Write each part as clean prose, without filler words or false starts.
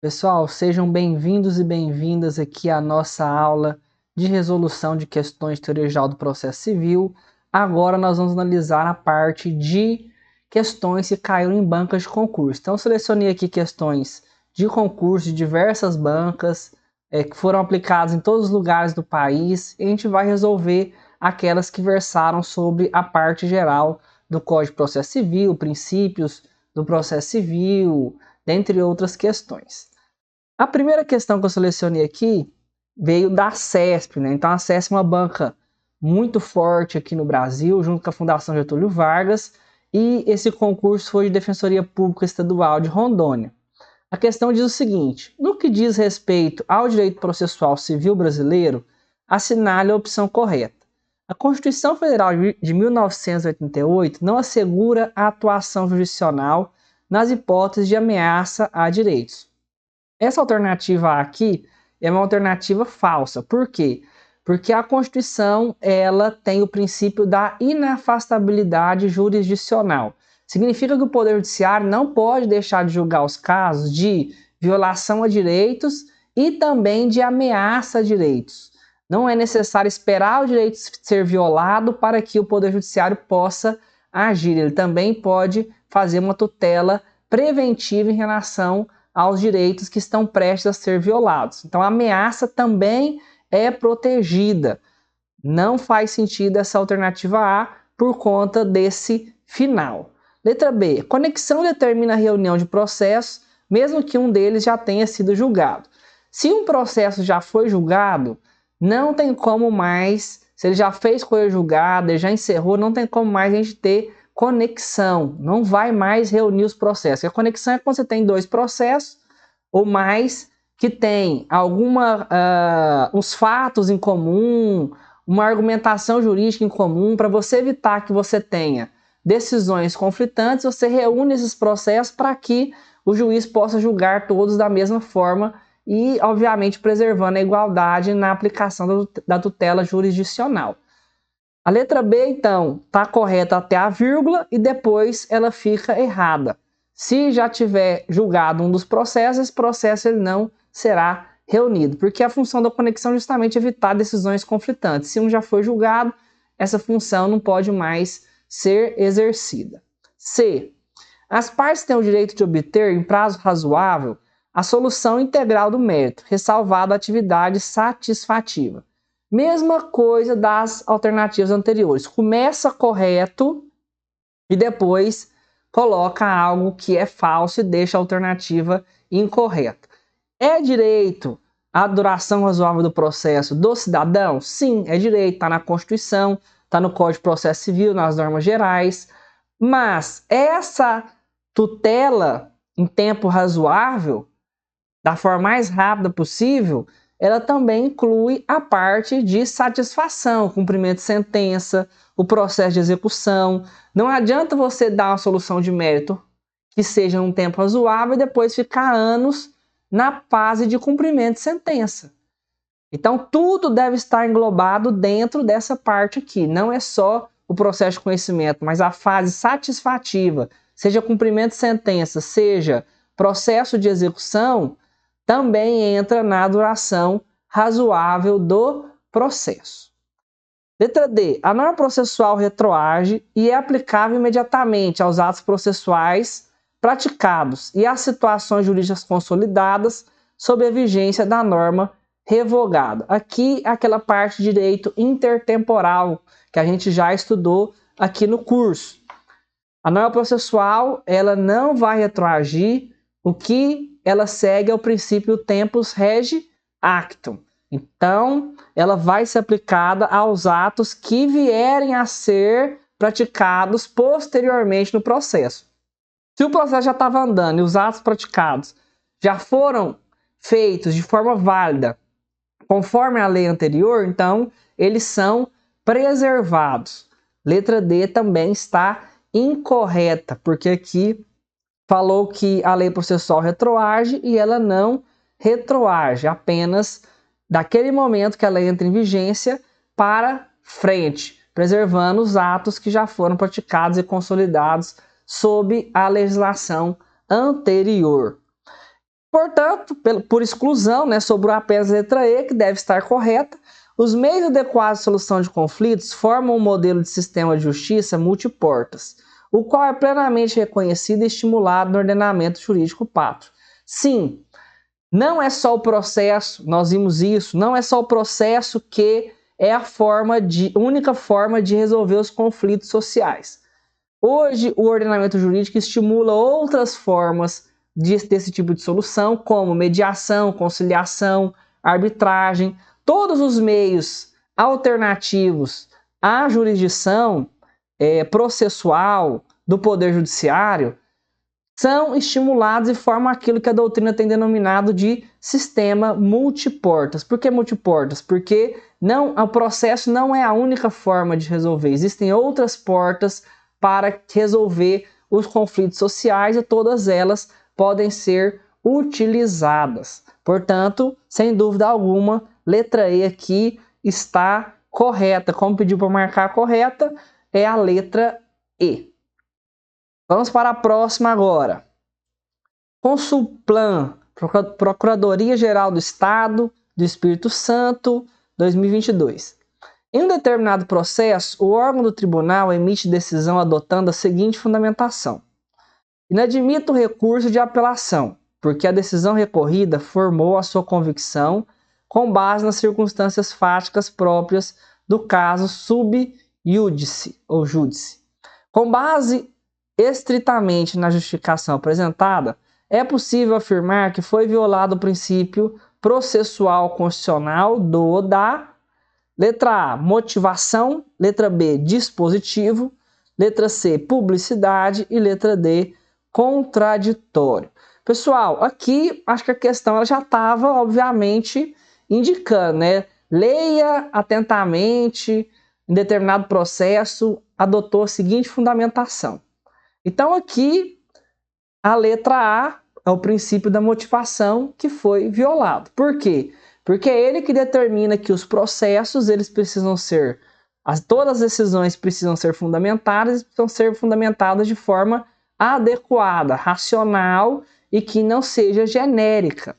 Pessoal, sejam bem-vindos e bem-vindas aqui à nossa aula de resolução de questões de teoria geral do processo civil. Agora nós vamos analisar a parte de questões que caíram em bancas de concurso. Então, selecionei aqui questões de concurso de diversas bancas que foram aplicadas em todos os lugares do país e a gente vai resolver aquelas que versaram sobre a parte geral do Código de Processo Civil, princípios do processo civil, dentre outras questões. A primeira questão que eu selecionei aqui veio da CESP, né? Então a CESP é uma banca muito forte aqui no Brasil, junto com a Fundação Getúlio Vargas, e esse concurso foi de Defensoria Pública Estadual de Rondônia. A questão diz o seguinte: no que diz respeito ao direito processual civil brasileiro, assinale a opção correta. A Constituição Federal de 1988 não assegura a atuação jurisdicional nas hipóteses de ameaça a direitos. Essa alternativa aqui é uma alternativa falsa. Por quê? Porque a Constituição ela tem o princípio da inafastabilidade jurisdicional. Significa que o Poder Judiciário não pode deixar de julgar os casos de violação a direitos e também de ameaça a direitos. Não é necessário esperar o direito ser violado para que o Poder Judiciário possa agir. Ele também pode fazer uma tutela preventiva em relação aos direitos que estão prestes a ser violados. Então, a ameaça também é protegida. Não faz sentido essa alternativa A por conta desse final. Letra B. Conexão determina a reunião de processos, mesmo que um deles já tenha sido julgado. Se um processo já foi julgado, não tem como mais, se ele já fez coisa julgada, ele já encerrou, não tem como mais a gente ter conexão, não vai mais reunir os processos. A conexão é quando você tem dois processos ou mais que tem uns fatos em comum, uma argumentação jurídica em comum. Para você evitar que você tenha decisões conflitantes, você reúne esses processos para que o juiz possa julgar todos da mesma forma e, obviamente, preservando a igualdade na aplicação da tutela jurisdicional. A letra B, então, está correta até a vírgula e depois ela fica errada. Se já tiver julgado um dos processos, esse processo ele não será reunido, porque a função da conexão é justamente evitar decisões conflitantes. Se um já foi julgado, essa função não pode mais ser exercida. C. As partes têm o direito de obter, em prazo razoável, a solução integral do mérito, ressalvada a atividade satisfativa. Mesma coisa das alternativas anteriores. Começa correto e depois coloca algo que é falso e deixa a alternativa incorreta. É direito a duração razoável do processo do cidadão? Sim, é direito. Está na Constituição, está no Código de Processo Civil, nas normas gerais. Mas essa tutela em tempo razoável, da forma mais rápida possível, ela também inclui a parte de satisfação, cumprimento de sentença, o processo de execução. Não adianta você dar uma solução de mérito que seja um tempo razoável e depois ficar anos na fase de cumprimento de sentença. Então, tudo deve estar englobado dentro dessa parte aqui. Não é só o processo de conhecimento, mas a fase satisfativa, seja cumprimento de sentença, seja processo de execução, também entra na duração razoável do processo. Letra D. A norma processual retroage e é aplicável imediatamente aos atos processuais praticados e às situações jurídicas consolidadas sob a vigência da norma revogada. Aqui, aquela parte de direito intertemporal que a gente já estudou aqui no curso. A norma processual, ela não vai retroagir, o que ela segue ao princípio tempus regi actum. Então, ela vai ser aplicada aos atos que vierem a ser praticados posteriormente no processo. Se o processo já estava andando e os atos praticados já foram feitos de forma válida, conforme a lei anterior, então eles são preservados. Letra D também está incorreta, porque aqui falou que a lei processual retroage e ela não retroage, apenas daquele momento que a lei entra em vigência para frente, preservando os atos que já foram praticados e consolidados sob a legislação anterior. Portanto, por exclusão, né, sobrou apenas a letra E, que deve estar correta. Os meios adequados de solução de conflitos formam um modelo de sistema de justiça multiportas, o qual é plenamente reconhecido e estimulado no ordenamento jurídico pátrio. Sim, não é só o processo, nós vimos isso, não é só o processo que é a única forma de resolver os conflitos sociais. Hoje, o ordenamento jurídico estimula outras formas desse tipo de solução, como mediação, conciliação, arbitragem. Todos os meios alternativos à jurisdição processual do Poder Judiciário são estimulados e formam aquilo que a doutrina tem denominado de sistema multiportas. Por que multiportas? Porque o processo não é a única forma de resolver, existem outras portas para resolver os conflitos sociais e todas elas podem ser utilizadas. Portanto, sem dúvida alguma, letra E aqui está correta. Como pediu para marcar a correta, é a letra E. Vamos para a próxima agora. Consulplan, Procuradoria-Geral do Estado do Espírito Santo, 2022. Em um determinado processo, o órgão do tribunal emite decisão adotando a seguinte fundamentação: inadmito o recurso de apelação, porque a decisão recorrida formou a sua convicção com base nas circunstâncias fáticas próprias do caso sub iudice ou júdice. Com base estritamente na justificação apresentada, é possível afirmar que foi violado o princípio processual constitucional da letra A, motivação, letra B, dispositivo, letra C, publicidade e letra D, contraditório. Pessoal, aqui acho que a questão ela já estava, obviamente, indicando, né? Leia atentamente, em determinado processo, adotou a seguinte fundamentação. Então, aqui, a letra A é o princípio da motivação que foi violado. Por quê? Porque é ele que determina que os processos, eles precisam ser, todas as decisões precisam ser fundamentadas, precisam ser fundamentadas de forma adequada, racional e que não seja genérica.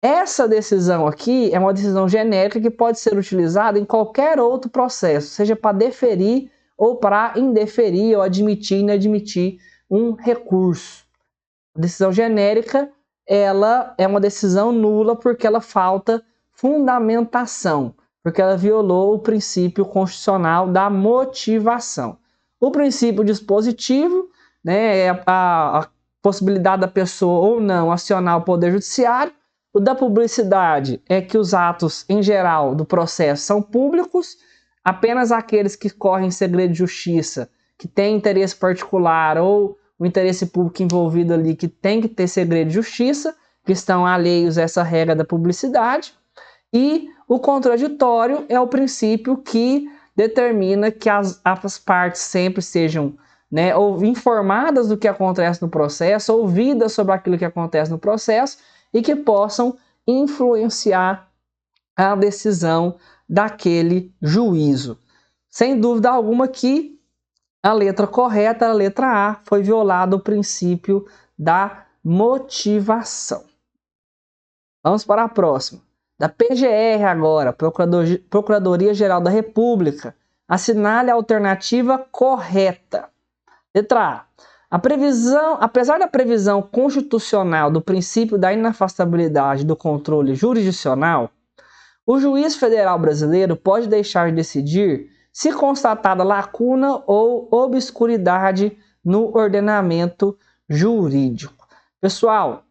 Essa decisão aqui é uma decisão genérica que pode ser utilizada em qualquer outro processo, seja para deferir ou para indeferir ou admitir e inadmitir um recurso. A decisão genérica, ela é uma decisão nula porque ela falta fundamentação, porque ela violou o princípio constitucional da motivação. O princípio dispositivo, né, é a possibilidade da pessoa ou não acionar o Poder Judiciário. O da publicidade é que os atos, em geral, do processo são públicos, apenas aqueles que correm em segredo de justiça, que têm interesse particular ou o interesse público envolvido ali, que tem que ter segredo de justiça, que estão alheios a essa regra da publicidade. E o contraditório é o princípio que determina que as partes sempre sejam, né, informadas do que acontece no processo, ouvidas sobre aquilo que acontece no processo e que possam influenciar a decisão daquele juízo. Sem dúvida alguma que a letra correta, a letra A, foi violado o princípio da motivação. Vamos para a próxima. Da PGR agora, Procuradoria-Geral da República, assinale a alternativa correta. Letra A. Apesar da previsão constitucional do princípio da inafastabilidade do controle jurisdicional, o juiz federal brasileiro pode deixar de decidir se constatada lacuna ou obscuridade no ordenamento jurídico. Pessoal,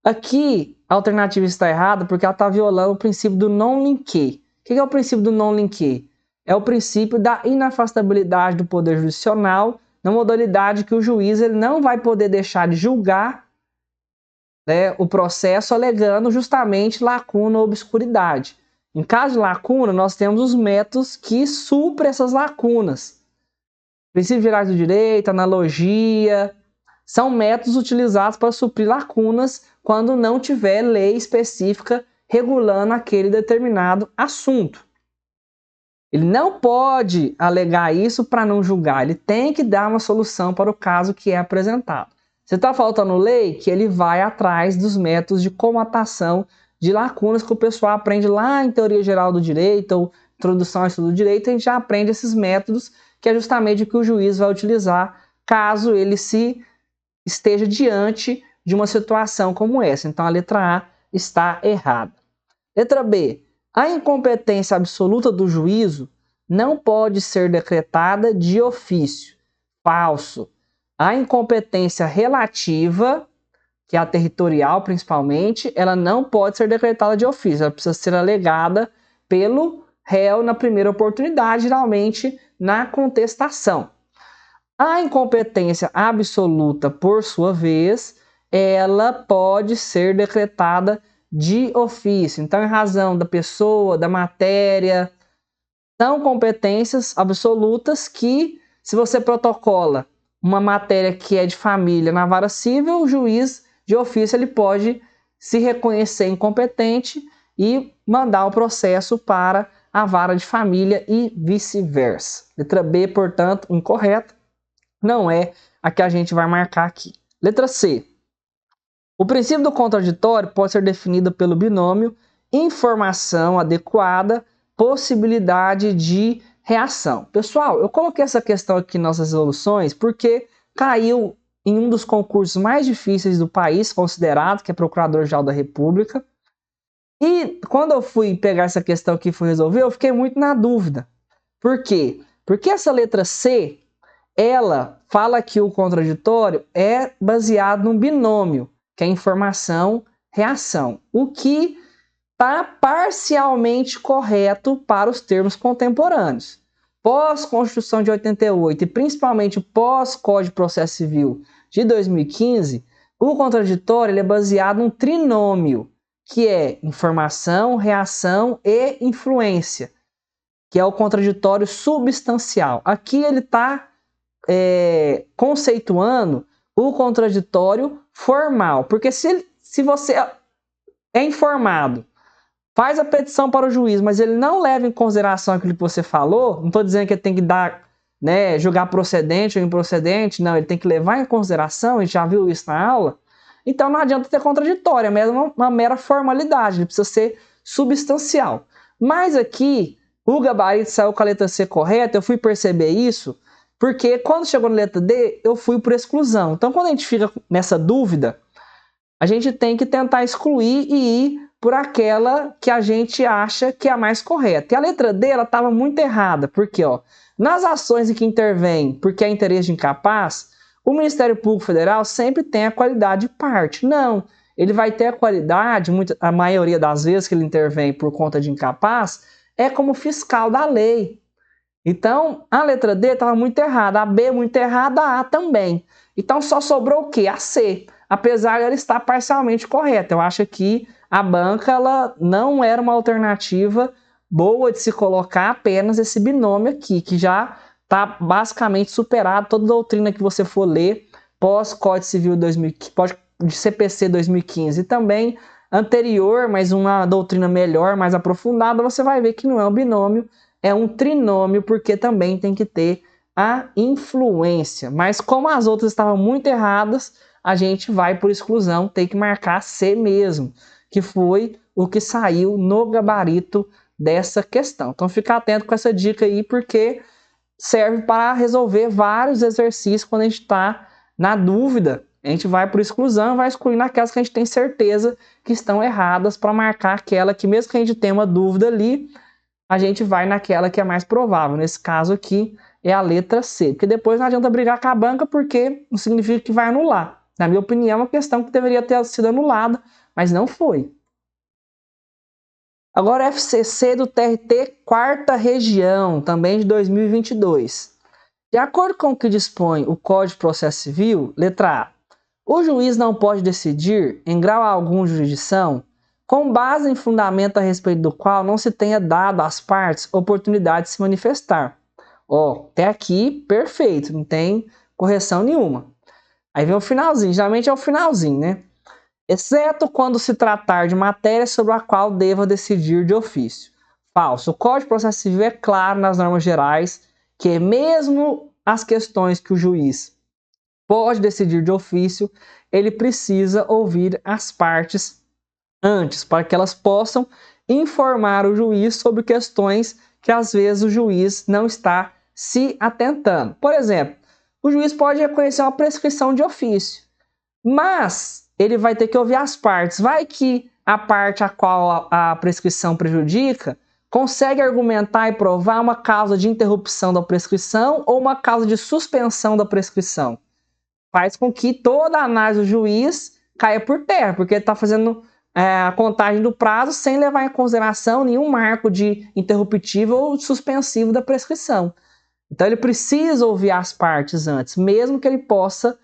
aqui a alternativa está errada porque ela está violando o princípio do non-linkê. O que é o princípio do non-linkê? É o princípio da inafastabilidade do poder jurisdicional, na modalidade que o juiz ele não vai poder deixar de julgar, né, o processo alegando justamente lacuna ou obscuridade. Em caso de lacuna, nós temos os métodos que suprem essas lacunas. Princípios gerais do direito, analogia, são métodos utilizados para suprir lacunas quando não tiver lei específica regulando aquele determinado assunto. Ele não pode alegar isso para não julgar, ele tem que dar uma solução para o caso que é apresentado. Se está faltando lei, que ele vai atrás dos métodos de comatação de lacunas que o pessoal aprende lá em Teoria Geral do Direito ou Introdução ao Estudo do Direito, a gente já aprende esses métodos, que é justamente o que o juiz vai utilizar caso ele se esteja diante de uma situação como essa. Então a letra A está errada. Letra B. A incompetência absoluta do juízo não pode ser decretada de ofício. Falso. A incompetência relativa, que é a territorial principalmente, ela não pode ser decretada de ofício. Ela precisa ser alegada pelo réu na primeira oportunidade, geralmente na contestação. A incompetência absoluta, por sua vez, ela pode ser decretada de ofício. Então, em razão da pessoa, da matéria, são competências absolutas que, se você protocola uma matéria que é de família na vara civil, o juiz de ofício ele pode se reconhecer incompetente e mandar o processo para a vara de família e vice-versa. Letra B, portanto, incorreta, não é a que a gente vai marcar aqui. Letra C. O princípio do contraditório pode ser definido pelo binômio informação adequada, possibilidade de reação. Pessoal, eu coloquei essa questão aqui nas resoluções porque caiu em um dos concursos mais difíceis do país, considerado, que é Procurador-Geral da República. E quando eu fui pegar essa questão aqui e fui resolver, eu fiquei muito na dúvida. Por quê? Porque essa letra C, ela fala que o contraditório é baseado num binômio, que é informação-reação, o que está parcialmente correto para os termos contemporâneos. Pós-Constituição de 88 e principalmente pós-Código de Processo Civil de 2015, o contraditório ele é baseado num trinômio, que é informação, reação e influência, que é o contraditório substancial. Aqui ele está conceituando o contraditório formal, porque se você é informado, faz a petição para o juiz, mas ele não leva em consideração aquilo que você falou, não estou dizendo que ele tem que dar, julgar procedente ou improcedente, não, ele tem que levar em consideração, a gente já viu isso na aula, então não adianta ter contraditório, é mesmo uma mera formalidade, ele precisa ser substancial. Mas aqui, o gabarito saiu com a letra C correta, eu fui perceber isso, porque quando chegou na letra D, eu fui por exclusão. Então quando a gente fica nessa dúvida, a gente tem que tentar excluir e ir por aquela que a gente acha que é a mais correta. E a letra D, ela estava muito errada, porque nas ações em que intervém porque é interesse de incapaz, o Ministério Público Federal sempre tem a qualidade de parte. Não, ele vai ter a qualidade, a maioria das vezes que ele intervém por conta de incapaz, é como fiscal da lei. Então, a letra D estava muito errada, a B muito errada, a também. Então, só sobrou o quê? A C, apesar de ela estar parcialmente correta. Eu acho que a banca ela não era uma alternativa boa de se colocar apenas esse binômio aqui, que já está basicamente superado. Toda doutrina que você for ler, pós-Código Civil 2015, pós-CPC 2015 e também anterior, mas uma doutrina melhor, mais aprofundada, você vai ver que não é um binômio, é um trinômio, porque também tem que ter a influência. Mas como as outras estavam muito erradas, a gente vai por exclusão, tem que marcar C mesmo, que foi o que saiu no gabarito dessa questão. Então fica atento com essa dica aí, porque serve para resolver vários exercícios quando a gente está na dúvida. A gente vai por exclusão, vai excluindo aquelas que a gente tem certeza que estão erradas para marcar aquela que, mesmo que a gente tenha uma dúvida ali, a gente vai naquela que é mais provável. Nesse caso aqui é a letra C, porque depois não adianta brigar com a banca, porque não significa que vai anular. Na minha opinião, é uma questão que deveria ter sido anulada, mas não foi. Agora, FCC do TRT, quarta região, também de 2022. De acordo com o que dispõe o Código de Processo Civil, letra A, o juiz não pode decidir, em grau algum de jurisdição, com base em fundamento a respeito do qual não se tenha dado às partes oportunidade de se manifestar. Até aqui, perfeito, não tem correção nenhuma. Aí vem o finalzinho, geralmente é o finalzinho, né? Exceto quando se tratar de matéria sobre a qual deva decidir de ofício. Falso. O Código de Processo Civil é claro nas normas gerais que mesmo as questões que o juiz pode decidir de ofício, ele precisa ouvir as partes antes, para que elas possam informar o juiz sobre questões que às vezes o juiz não está se atentando. Por exemplo, o juiz pode reconhecer uma prescrição de ofício, mas ele vai ter que ouvir as partes. Vai que a parte a qual a prescrição prejudica consegue argumentar e provar uma causa de interrupção da prescrição ou uma causa de suspensão da prescrição. Faz com que toda a análise do juiz caia por terra, porque ele está fazendo a contagem do prazo sem levar em consideração nenhum marco de interruptivo ou suspensivo da prescrição. Então ele precisa ouvir as partes antes, mesmo que ele possa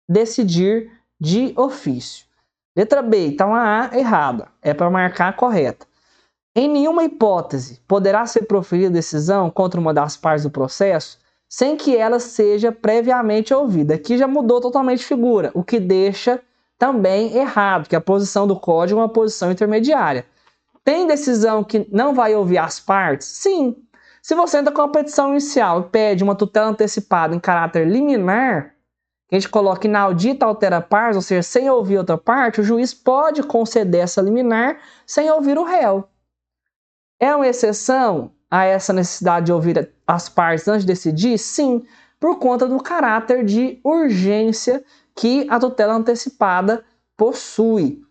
decidir de ofício. Letra B, então a A errada, é para marcar a correta. Em nenhuma hipótese poderá ser proferida decisão contra uma das partes do processo sem que ela seja previamente ouvida. Aqui já mudou totalmente de figura, o que deixa também errado, que a posição do código é uma posição intermediária. Tem decisão que não vai ouvir as partes? Sim. Se você entra com a petição inicial e pede uma tutela antecipada em caráter liminar, que a gente coloca inaudita altera partes, ou seja, sem ouvir outra parte, o juiz pode conceder essa liminar sem ouvir o réu. É uma exceção a essa necessidade de ouvir as partes antes de decidir? Sim, por conta do caráter de urgência que a tutela antecipada possui.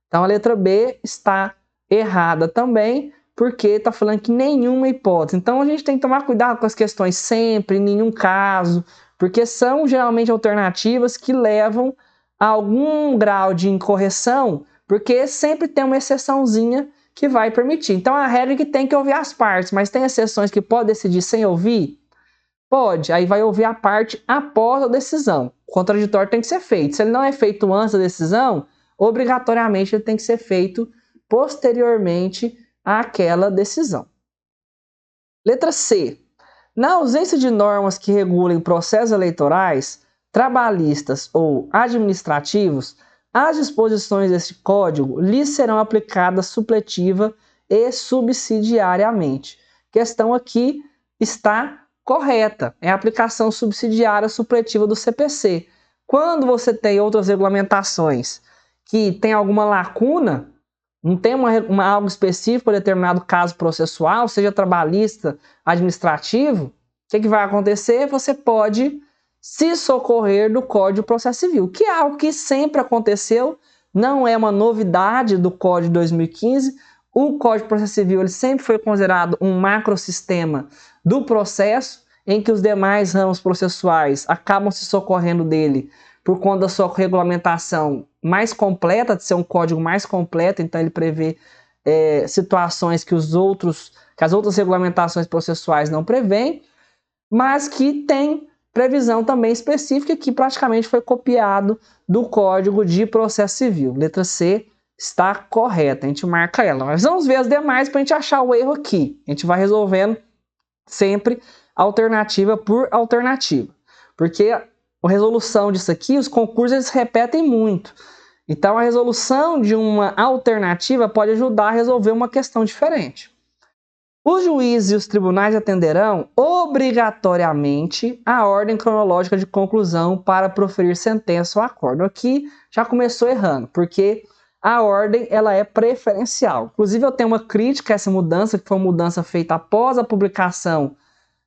Então a letra B está errada também, porque está falando que nenhuma hipótese. Então a gente tem que tomar cuidado com as questões sempre, em nenhum caso, porque são geralmente alternativas que levam a algum grau de incorreção, porque sempre tem uma exceçãozinha que vai permitir. Então a regra é que tem que ouvir as partes, mas tem exceções que pode decidir sem ouvir? Pode, aí vai ouvir a parte após a decisão. O contraditório tem que ser feito. Se ele não é feito antes da decisão, obrigatoriamente ele tem que ser feito posteriormente àquela decisão. Letra C. Na ausência de normas que regulem processos eleitorais, trabalhistas ou administrativos, as disposições deste Código lhes serão aplicadas supletiva e subsidiariamente. Questão aqui está correta, é a aplicação subsidiária supletiva do CPC. Quando você tem outras regulamentações que tem alguma lacuna, não tem algo específico para determinado caso processual, seja trabalhista, administrativo, o que vai acontecer? Você pode se socorrer do Código de Processo Civil, que é algo que sempre aconteceu, não é uma novidade do Código de 2015. O Código de Processo Civil ele sempre foi considerado um macrosistema do processo, em que os demais ramos processuais acabam se socorrendo dele por conta da sua regulamentação mais completa, de ser um código mais completo, então ele prevê situações que as outras regulamentações processuais não prevêem, mas que tem previsão também específica que praticamente foi copiado do Código de Processo Civil. Letra C está correta, a gente marca ela. Mas vamos ver as demais para a gente achar o erro aqui. A gente vai resolvendo sempre alternativa por alternativa, porque a resolução disso aqui, os concursos eles repetem muito. Então a resolução de uma alternativa pode ajudar a resolver uma questão diferente. Os juízes e os tribunais atenderão obrigatoriamente a ordem cronológica de conclusão para proferir sentença ou acordo. Aqui já começou errando, porque a ordem ela é preferencial. Inclusive eu tenho uma crítica a essa mudança, que foi uma mudança feita após a publicação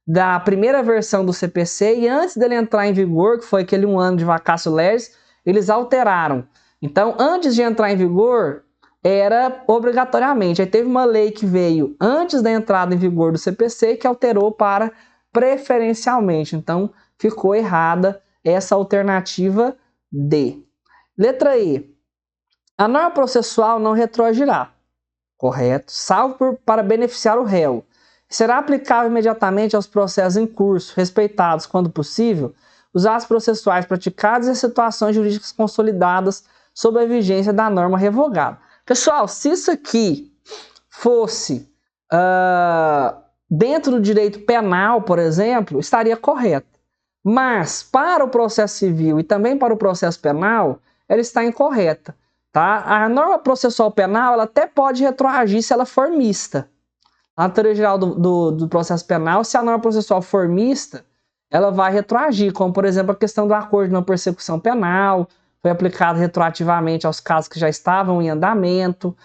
da primeira versão do CPC e antes dele entrar em vigor, que foi aquele 1 ano de vacatio legis, eles alteraram. Então, antes de entrar em vigor, era obrigatoriamente. Aí teve uma lei que veio antes da entrada em vigor do CPC que alterou para preferencialmente. Então, ficou errada essa alternativa D. Letra E. A norma processual não retroagirá, correto? Salvo para beneficiar o réu. Será aplicável imediatamente aos processos em curso, respeitados, quando possível, os atos processuais praticados e as situações jurídicas consolidadas sob a vigência da norma revogada. Pessoal, se isso aqui fosse dentro do direito penal, por exemplo, estaria correto. Mas para o processo civil e também para o processo penal, ela está incorreta. Tá? A norma processual penal ela até pode retroagir se ela for mista. A teoria geral do processo penal, se a norma processual for mista, ela vai retroagir, como por exemplo a questão do acordo de não persecução penal, foi aplicado retroativamente aos casos que já estavam em andamento,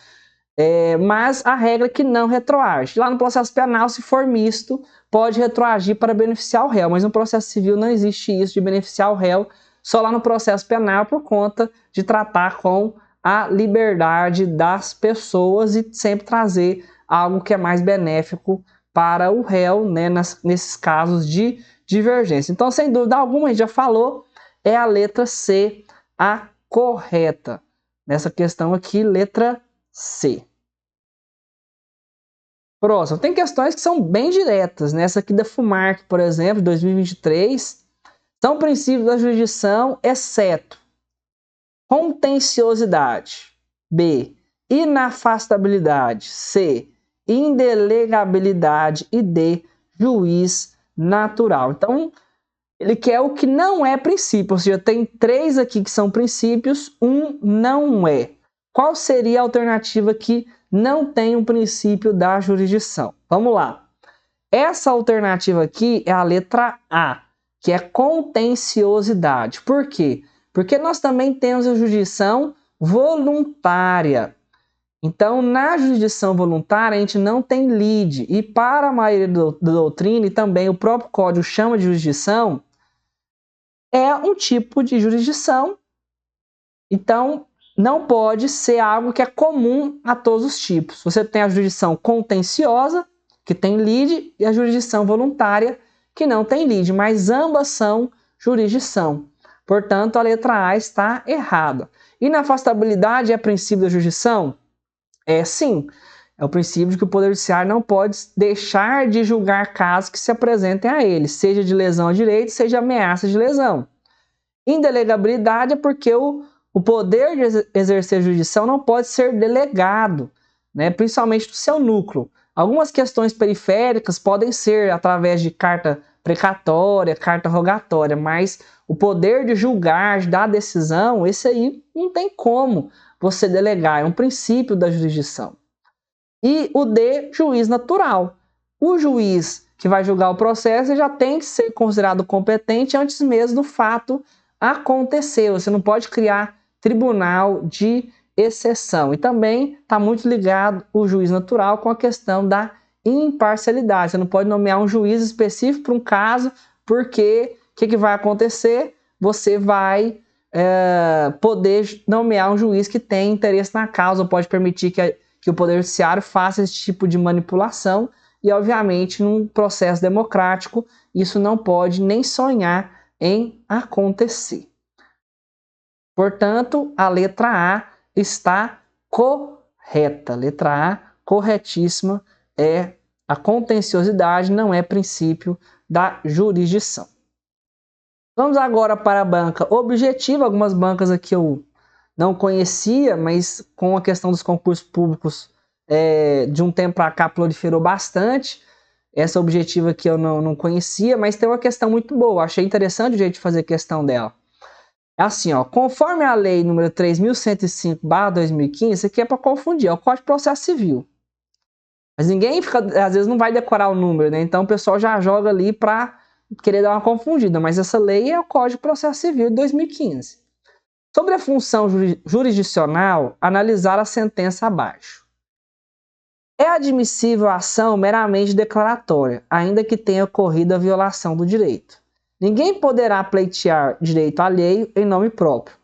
mas a regra é que não retroage. Lá no processo penal, se for misto, pode retroagir para beneficiar o réu, mas no processo civil não existe isso de beneficiar o réu, só lá no processo penal por conta de tratar com a liberdade das pessoas e sempre trazer algo que é mais benéfico para o réu, né, nesses casos de divergência. Então, sem dúvida alguma, a gente já falou, é a letra C a correta. Nessa questão aqui, letra C. Próximo, tem questões que são bem diretas. Nessa aqui da FUMARC, por exemplo, 2023, são princípios da jurisdição, exceto contenciosidade, B, inafastabilidade, C, indelegabilidade e D, juiz natural. Então, ele quer o que não é princípio, ou seja, tem 3 aqui que são princípios, 1 não é. Qual seria a alternativa que não tem um princípio da jurisdição? Vamos lá. Essa alternativa aqui é a letra A, que é contenciosidade. Por quê? Porque nós também temos a jurisdição voluntária. Então, na jurisdição voluntária, a gente não tem lide. E para a maioria da doutrina, e também o próprio código chama de jurisdição, é um tipo de jurisdição. Então, não pode ser algo que é comum a todos os tipos. Você tem a jurisdição contenciosa, que tem lide, e a jurisdição voluntária, que não tem lide, mas ambas são jurisdição. Portanto, a letra A está errada. Inafastabilidade é princípio da jurisdição? Sim. É o princípio de que o Poder Judiciário não pode deixar de julgar casos que se apresentem a ele, seja de lesão a direito, seja ameaça de lesão. Indelegabilidade é porque o poder de exercer a jurisdição não pode ser delegado, né, principalmente do seu núcleo. Algumas questões periféricas podem ser através de carta precatória, carta rogatória, mas o poder de julgar, de dar decisão, esse aí não tem como você delegar, é um princípio da jurisdição. E o D, juiz natural. O juiz que vai julgar o processo já tem que ser considerado competente antes mesmo do fato acontecer. Você não pode criar tribunal de exceção. E também está muito ligado o juiz natural com a questão da imparcialidade. Você não pode nomear um juiz específico para um caso, porque o que vai acontecer? Você vai poder nomear um juiz que tem interesse na causa, ou pode permitir que o Poder Judiciário faça esse tipo de manipulação, e obviamente num processo democrático isso não pode nem sonhar em acontecer. Portanto, a letra A está correta. Letra A, corretíssima, é a contenciosidade, não é princípio da jurisdição. Vamos agora para a banca objetiva. Algumas bancas aqui eu não conhecia, mas com a questão dos concursos públicos, de um tempo para cá proliferou bastante. Essa objetiva aqui eu não conhecia, mas tem uma questão muito boa. Achei interessante o jeito de fazer questão dela. É assim, ó, conforme a lei número 3.105/2015, isso aqui é para confundir, é o Código de Processo Civil. Mas ninguém às vezes não vai decorar o número, né? Então o pessoal já joga ali para querer dar uma confundida, mas essa lei é o Código de Processo Civil de 2015. Sobre a função jurisdicional, analisar a sentença abaixo. É admissível a ação meramente declaratória, ainda que tenha ocorrido a violação do direito. Ninguém poderá pleitear direito alheio em nome próprio,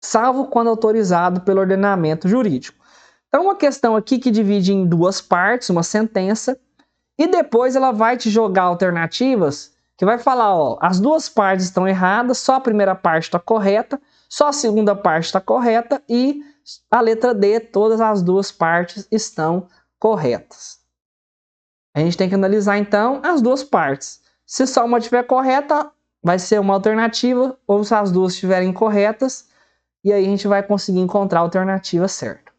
salvo quando autorizado pelo ordenamento jurídico. Então, uma questão aqui que divide em 2 partes, uma sentença, e depois ela vai te jogar alternativas que vai falar, ó, as 2 partes estão erradas, só a primeira parte está correta, só a segunda parte está correta e a letra D, todas as 2 partes estão corretas. A gente tem que analisar então as 2 partes. Se só uma estiver correta, vai ser uma alternativa, ou se as 2 estiverem incorretas, e aí a gente vai conseguir encontrar a alternativa certa.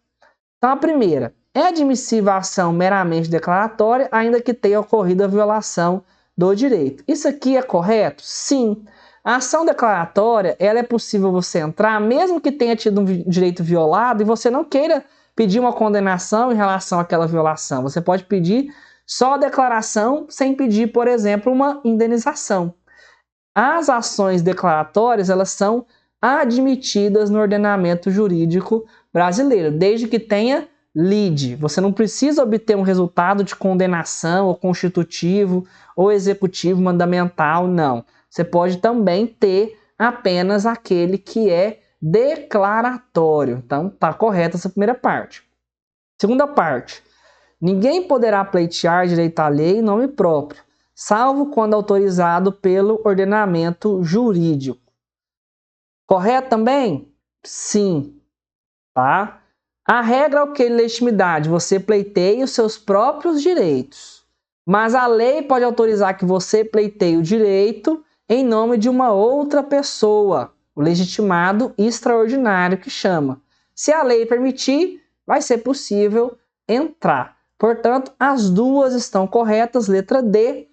Então a primeira, é admissível a ação meramente declaratória, ainda que tenha ocorrido a violação do direito. Isso aqui é correto? Sim. A ação declaratória, ela é possível você entrar, mesmo que tenha tido um direito violado, e você não queira pedir uma condenação em relação àquela violação. Você pode pedir só a declaração sem pedir, por exemplo, uma indenização. as ações declaratórias elas são admitidas no ordenamento jurídico brasileiro, desde que tenha lide. Você não precisa obter um resultado de condenação ou constitutivo ou executivo mandamental, não. Você pode também ter apenas aquele que é declaratório. Então, tá correta essa primeira parte. Segunda parte. Ninguém poderá pleitear direito alheio em nome próprio, salvo quando autorizado pelo ordenamento jurídico. Correto também? Sim. Tá? A regra é o que? Legitimidade. Você pleiteia os seus próprios direitos. Mas a lei pode autorizar que você pleiteie o direito em nome de uma outra pessoa. O legitimado extraordinário que chama. Se a lei permitir, vai ser possível entrar. Portanto, as duas estão corretas. Letra D.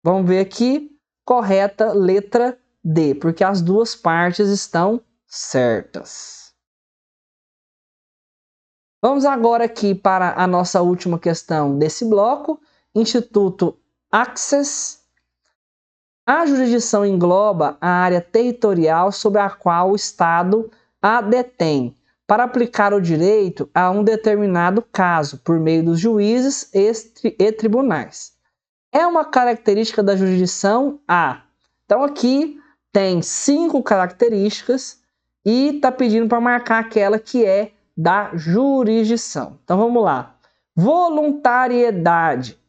Vamos ver aqui. Correta, letra D. Porque as duas partes estão certas. Vamos agora aqui para a nossa última questão desse bloco. Instituto Access. A jurisdição engloba a área territorial sobre a qual o Estado a detém, para aplicar o direito a um determinado caso, por meio dos juízes e tribunais. É uma característica da jurisdição A. Então aqui tem 5 características e está pedindo para marcar aquela que é da jurisdição. Então vamos lá. Voluntariedade.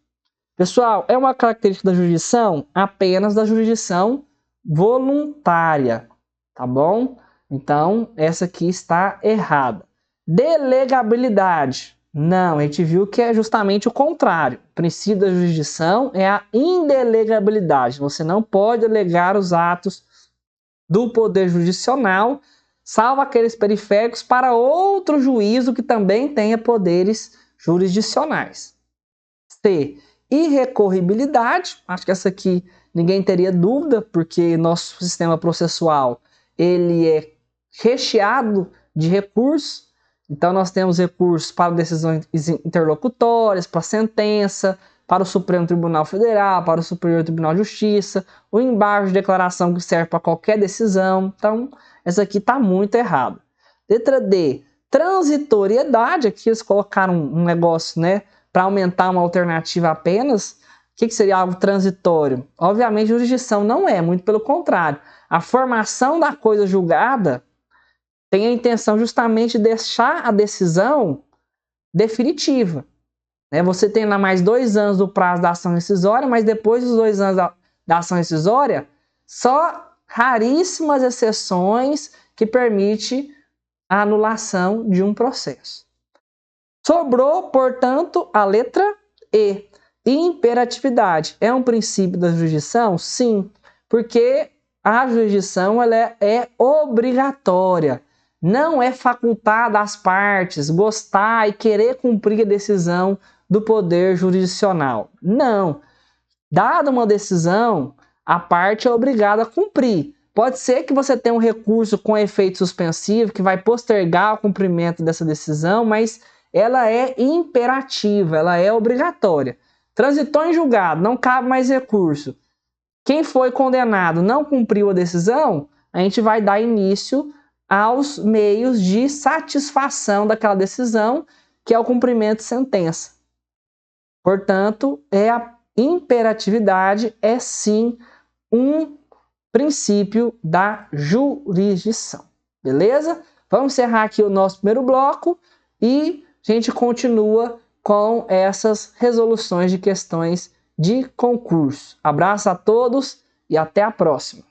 Pessoal, é uma característica da jurisdição? Apenas da jurisdição voluntária, tá bom? Então, essa aqui está errada. Delegabilidade. Não, a gente viu que é justamente o contrário. O princípio da jurisdição é a indelegabilidade. Você não pode delegar os atos do poder jurisdicional, salvo aqueles periféricos, para outro juízo que também tenha poderes jurisdicionais. C. Irrecorribilidade. Acho que essa aqui ninguém teria dúvida, porque nosso sistema processual ele é recheado de recursos. Então nós temos recursos para decisões interlocutórias, para sentença, para o Supremo Tribunal Federal, para o Superior Tribunal de Justiça, o embargo de declaração que serve para qualquer decisão. Então, essa aqui está muito errada. Letra D. Transitoriedade. Aqui eles colocaram um negócio, né, para aumentar uma alternativa apenas. O que seria algo transitório? Obviamente, jurisdição não é, muito pelo contrário. A formação da coisa julgada tem a intenção justamente de deixar a decisão definitiva. Você tem lá mais 2 anos do prazo da ação rescisória, mas depois dos 2 anos da ação rescisória, só raríssimas exceções que permite a anulação de um processo. Sobrou, portanto, a letra E. Imperatividade. É um princípio da jurisdição? Sim, porque a jurisdição ela é obrigatória. Não é facultada às partes gostar e querer cumprir a decisão do poder jurisdicional. Não. Dada uma decisão, a parte é obrigada a cumprir. Pode ser que você tenha um recurso com efeito suspensivo que vai postergar o cumprimento dessa decisão, mas ela é imperativa, ela é obrigatória. Transitou em julgado, não cabe mais recurso. Quem foi condenado não cumpriu a decisão, a gente vai dar início aos meios de satisfação daquela decisão, que é o cumprimento de sentença. Portanto, a imperatividade é sim um princípio da jurisdição. Beleza? Vamos encerrar aqui o nosso primeiro bloco e a gente continua com essas resoluções de questões de concurso. Abraço a todos e até a próxima.